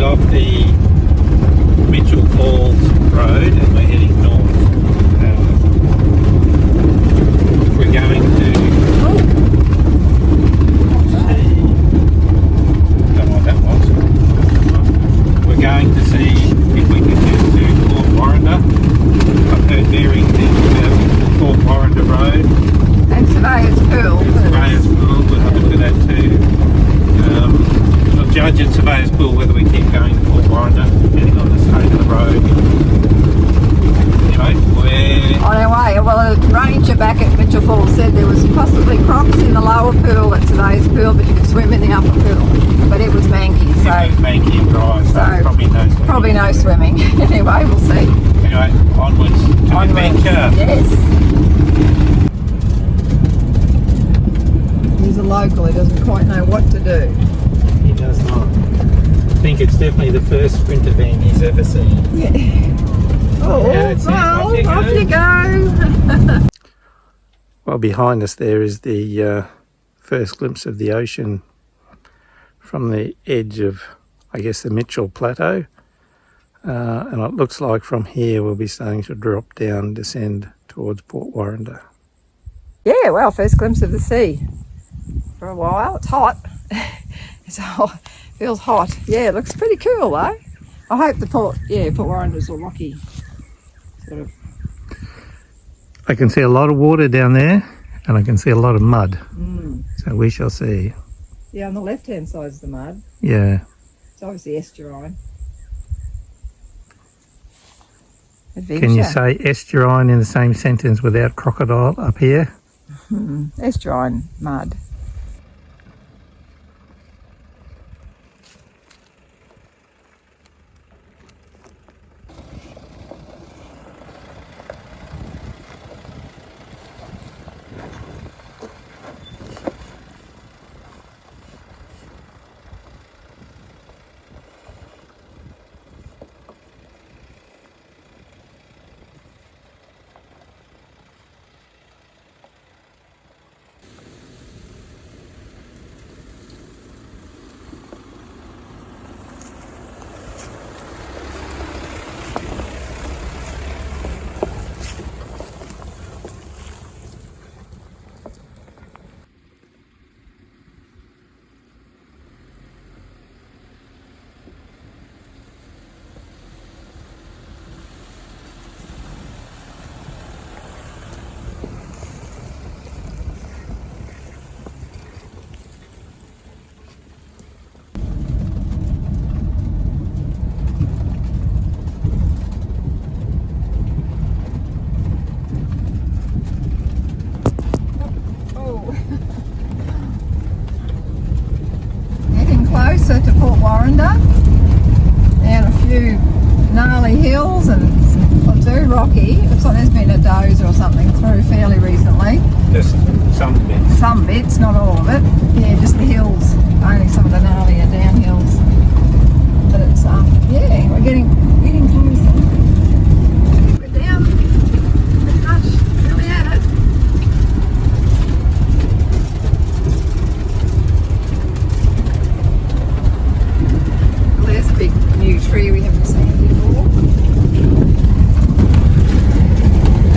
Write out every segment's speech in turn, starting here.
off the Mitchell Falls road and we're heading north. We're going to see, don't know what that was. We're going to see if we can get to Port Warrender. I've heard bearings in Port Warrender Road. And Surveyor's Pool. Surveyor's Pool, we'll have a look at that too. We'll judge at Surveyor's Pool whether we keep going to Port Warrender, depending on the state of the road. Anyway, we're On our way, well, a ranger back at Mitchell Falls said there was possibly crocs in the lower pool at Surveyor's Pool, but you could swim in the upper pool. But it was manky, so manky and dry, so probably no swimming. Anyway, we'll see. Anyway, onwards to adventure. Yes. He's a local, he doesn't quite know what to do. He does not. I think it's definitely the first sprinter van he's ever seen. Yeah. Oh, Yeah, that's it. well, Off you go. Well, behind us there is the first glimpse of the ocean from the edge of, I guess, the Mitchell Plateau. And it looks like from here we'll be starting to drop down, descend towards Port Warrender. Yeah, well, first glimpse of the sea for a while. It's hot. It's hot. Feels hot. Yeah, it looks pretty cool though. I hope the Port Warrender's all rocky. Sort of. I can see a lot of water down there and I can see a lot of mud. So we shall see. Yeah, on the left-hand side is the mud. Yeah. It's obviously estuarine. Adventure. Can you say estuarine in the same sentence without crocodile up here? Estuarine mud. Closer to Port Warrender, and a few gnarly hills and not too rocky. Looks like there's been a dozer or something through fairly recently. Just some bits. Some bits, not all of it. Yeah, just the hills, only some of the gnarlier downhills. But it's yeah, we're getting closer. We're down pretty much really at it. There's a big new tree we haven't seen before.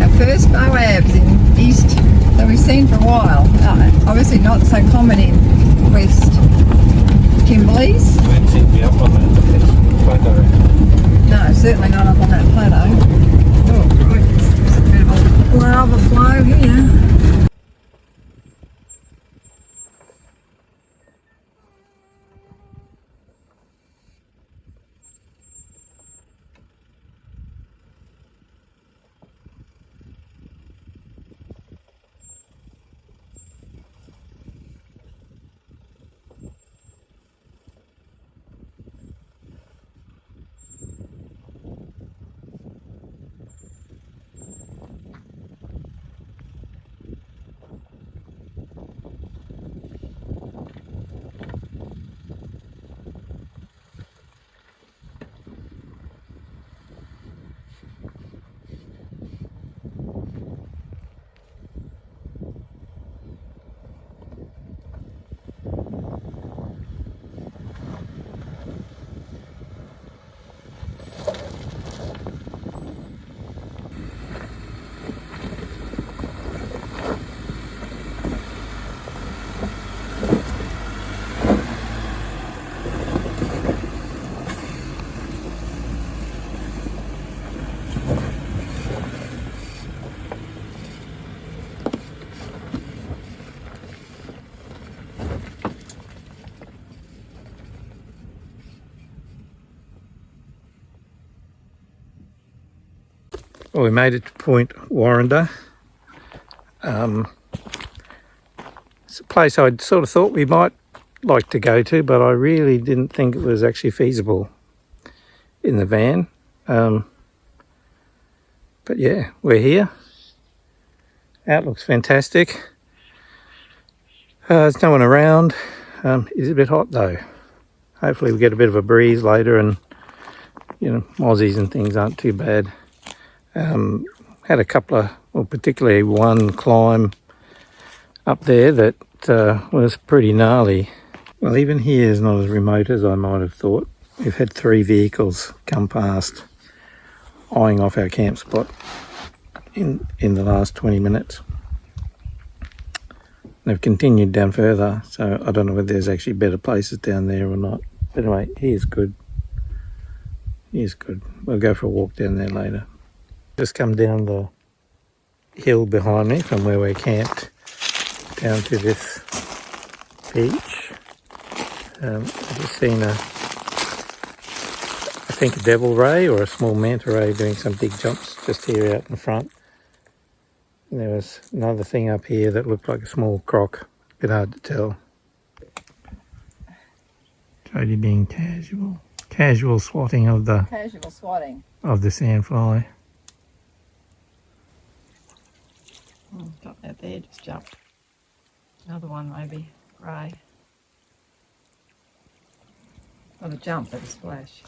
Our first Moabs in east that we've seen for a while. Obviously not so common in West Kimberleys. We don't seem to be up on that plateau. No, certainly not up on that plateau. Oh, right. There's a bit of a lava flow here. Well, we made it to Point Warrender. It's a place I'd sort of thought we might like to go to, but I really didn't think it was actually feasible in the van. But yeah, we're here. Outlook's fantastic. There's no one around. It is a bit hot though. Hopefully we get a bit of a breeze later, and you know, mozzies and things aren't too bad. Had a couple of, well, particularly one climb up there that was pretty gnarly. Well, even here is not as remote as I might have thought. We've had 3 vehicles come past, eyeing off our camp spot in the last 20 minutes. They've continued down further, so I don't know whether there's actually better places down there or not. But anyway, here's good. Here's good. We'll go for a walk down there later. Just come down the hill behind me from where we're camped down to this beach. I've just seen I think a devil ray or a small manta ray doing some big jumps just here out in front. And there was another thing up here that looked like a small croc. A bit hard to tell. Jody being casual. Casual swatting of the Casual swatting. of the sandfly. Got that there, just jumped. Another one maybe, grey. Not a jump, but a splash.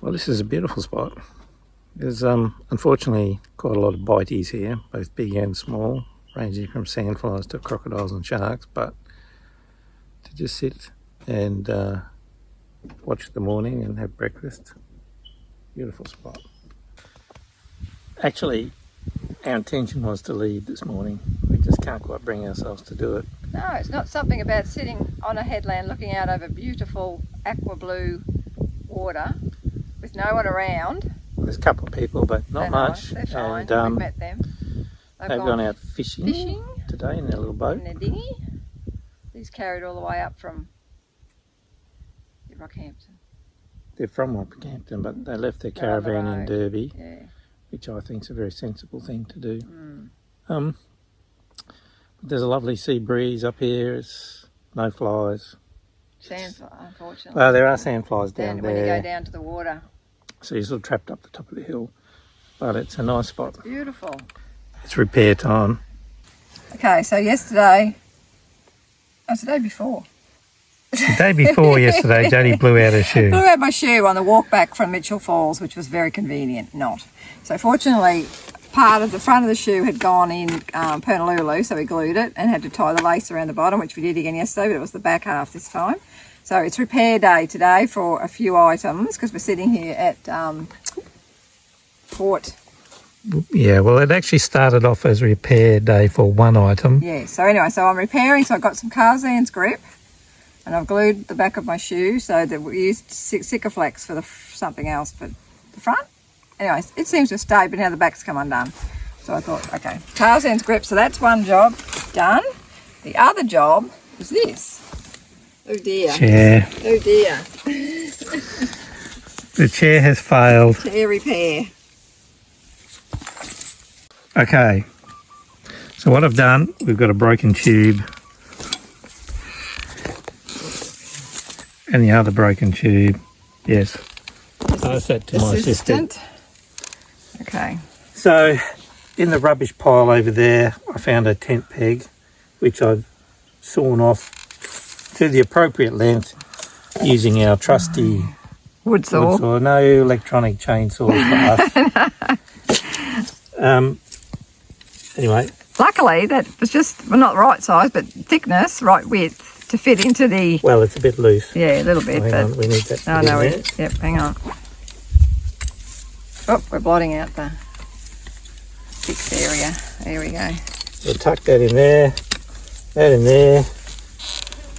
Well, this is a beautiful spot. There's unfortunately quite a lot of biteys here, both big and small, ranging from sandflies to crocodiles and sharks, but to just sit and watch the morning and have breakfast, beautiful spot. Actually, our intention was to leave this morning. We just can't quite bring ourselves to do it. No, it's not something about sitting on a headland looking out over beautiful aqua blue water with no one around. There's a couple of people, but not much. They're fine. And We've met them. they've gone out fishing today in their little boat. In their dinghy. These carried all the way up from Rockhampton. They're from Rockhampton, but they left their caravan in Derby, which I think is a very sensible thing to do. There's a lovely sea breeze up here. It's no flies. Sandfly, unfortunately. Well, there are sandflies down there. When you go down to the water. So you're sort of trapped up the top of the hill. But it's a nice spot. It's beautiful. It's repair time. Okay, so yesterday... Oh, it's the day before. The day before yesterday, Jodie blew out her shoe. Blew out my shoe on the walk back from Mitchell Falls, which was very convenient. Not. So fortunately, part of the front of the shoe had gone in Pernalulu, so we glued it and had to tie the lace around the bottom, which we did again yesterday, but it was the back half this time. So it's repair day today for a few items because we're sitting here at Port. Yeah, well, it actually started off as repair day for one item. Yeah, so anyway, so I'm repairing. So I've got some Tarzan's grip and I've glued the back of my shoe so that we used Sikaflex for something else for the front. Anyway, it seems to have stayed, but now the back's come undone. So I thought, okay, Tarzan's grip. So that's one job done. The other job is this. Oh dear. Chair. Oh dear. The chair has failed. Chair repair. Okay. So what I've done, we've got a broken tube. And the other broken tube. Yes. I said to my assistant. Okay. So in the rubbish pile over there, I found a tent peg, which I've sawn off to the appropriate length using our trusty wood saw. No electronic chainsaws for us. Anyway. Luckily, that was just, well, not the right size, but thickness, right width to fit into the... Well, it's a bit loose. Yeah, a little bit. Hang on, we need that. Oh, no, yep, hang on. Oh, we're blotting out the fixed area. There we go. We'll tuck that in there, that in there.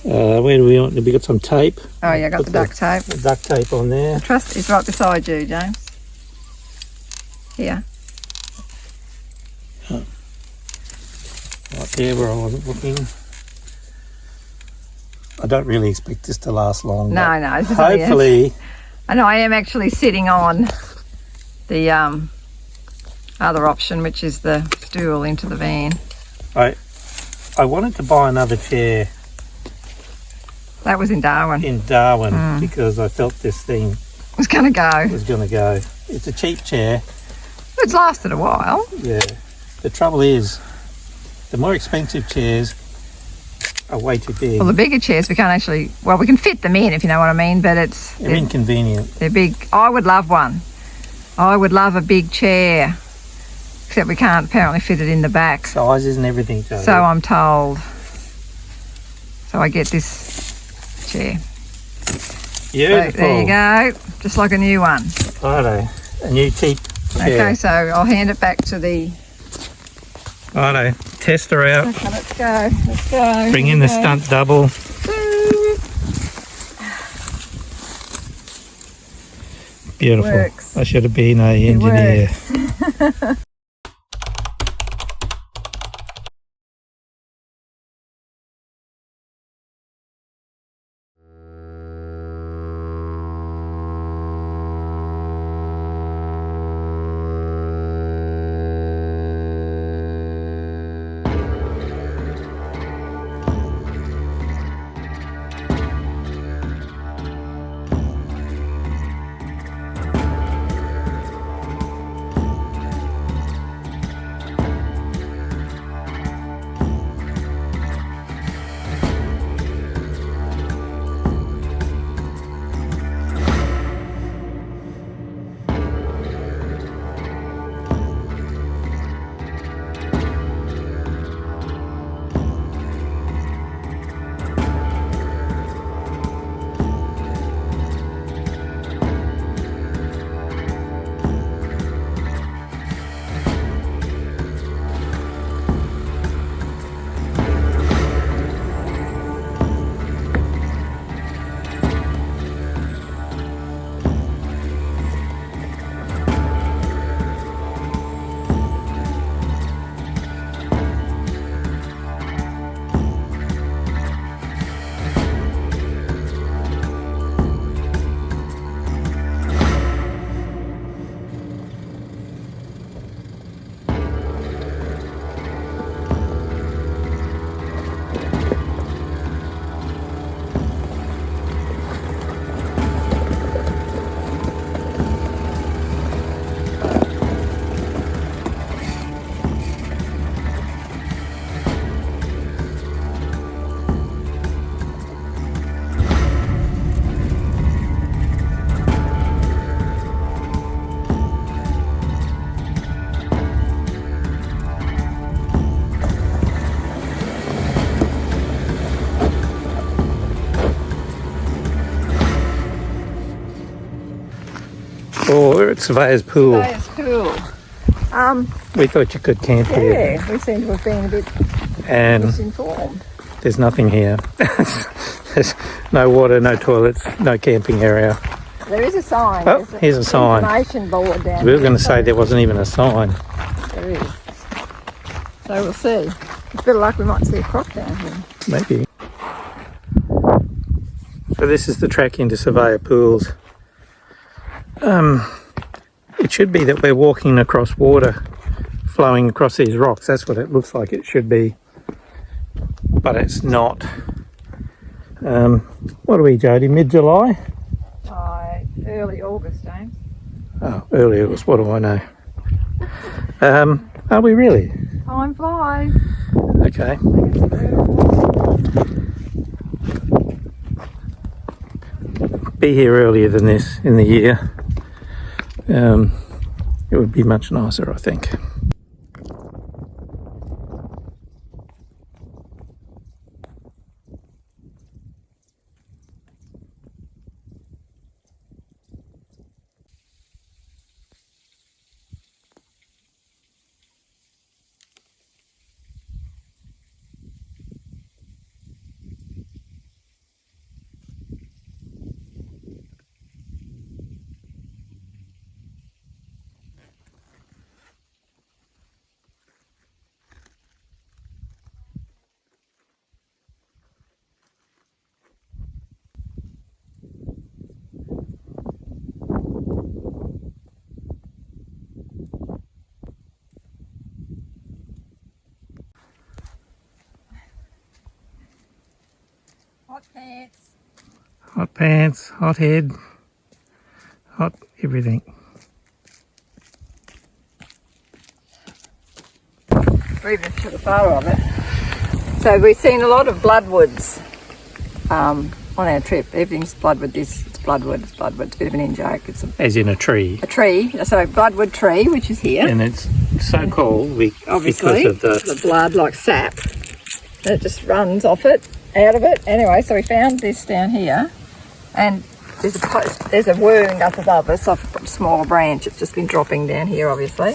Where do we want? Have we got some tape? Oh, yeah, I got the duct tape. The duct tape on there. The truss is right beside you, James. Here. Oh. Right there where I wasn't looking. I don't really expect this to last long. No, no. Hopefully. I know I am actually sitting on the other option, which is the stool into the van. I wanted to buy another chair. That was in Darwin. Because I felt this thing was going to go. It's a cheap chair. It's lasted a while. Yeah. The trouble is, the more expensive chairs are way too big. Well, the bigger chairs we can't actually. Well, we can fit them in if you know what I mean, but they're inconvenient. They're big. I would love one. I would love a big chair, except we can't apparently fit it in the back. Sizes and everything, Joe. So I'm told. So I get this chair. Beautiful. So there you go, just like a new one. Righto, a new cheap chair. Okay, so I'll hand it back to the... Righto, test her out. Okay, let's go. Bring in the stunt double. Beautiful. Works. I should have been an engineer. Surveyor's Pool. Surveyor's Pool. We thought you could camp here. Yeah, we seem to have been a bit And misinformed. there's nothing here. There's no water, no toilets, no camping area. There is a sign. Oh, here's a sign. Information board down We were here. going to say there wasn't even a sign. There is. So we'll see. With a bit of luck, we might see a croc down here. Maybe. So this is the track into Surveyor Pools. It should be that we're walking across water flowing across these rocks. That's what it looks like it should be. But it's not. What are we, Jodie? Mid-July? Early August, James. Oh, early August. What do I know? Are we really? Time flies. Okay. Be here earlier than this in the year. It would be much nicer, I think. Hot pants. Hot pants, hot head, hot everything. We even took a photo of it. So we've seen a lot of bloodwoods on our trip. Everything's bloodwood. It's bloodwood. It's bloodwood. It's a bit of an in-joke. It's As in a tree. a tree. So bloodwood tree, which is here. And it's so called Obviously, because of the blood, like sap, and it just runs off it, out of it. Anyway, so we found this down here, and there's a wound up above us off a smaller branch. It's just been dropping down here, obviously.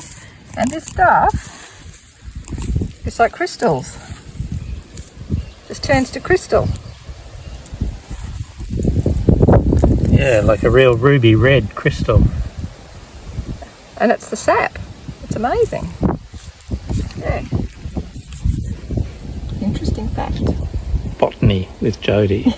And this stuff, it's like crystals. Just turns to crystal. Yeah, like a real ruby red crystal. And it's the sap. It's amazing. Yeah. Interesting fact. Botany with Jodie.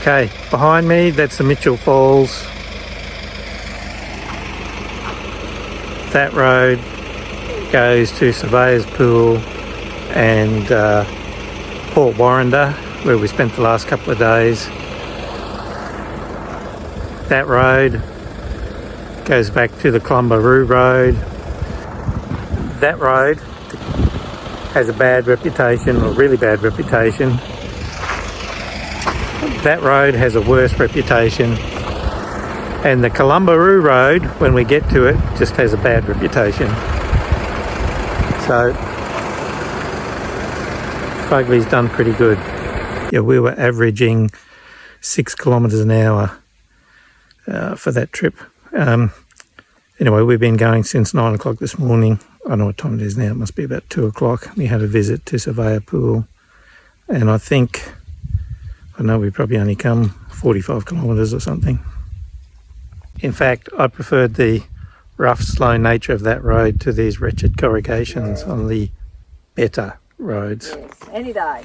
Okay, behind me, that's the Mitchell Falls. That road goes to Surveyor's Pool and Port Warrender, where we spent the last couple of days. That road goes back to the Clumbaroo Road. That road has a bad reputation, or really bad reputation. That road has a worse reputation, and the Clumbaroo Road, when we get to it, just has a bad reputation. So Fugly's done pretty good. Yeah, we were averaging 6 kilometres an hour for that trip. Anyway, we've been going since 9 o'clock this morning. I don't know what time it is now, it must be about 2 o'clock. We had a visit to Surveyor Pool, and I think I know we probably only come 45 kilometres or something. In fact, I preferred the rough, slow nature of that road to these wretched corrugations on the better roads. Yes, any day.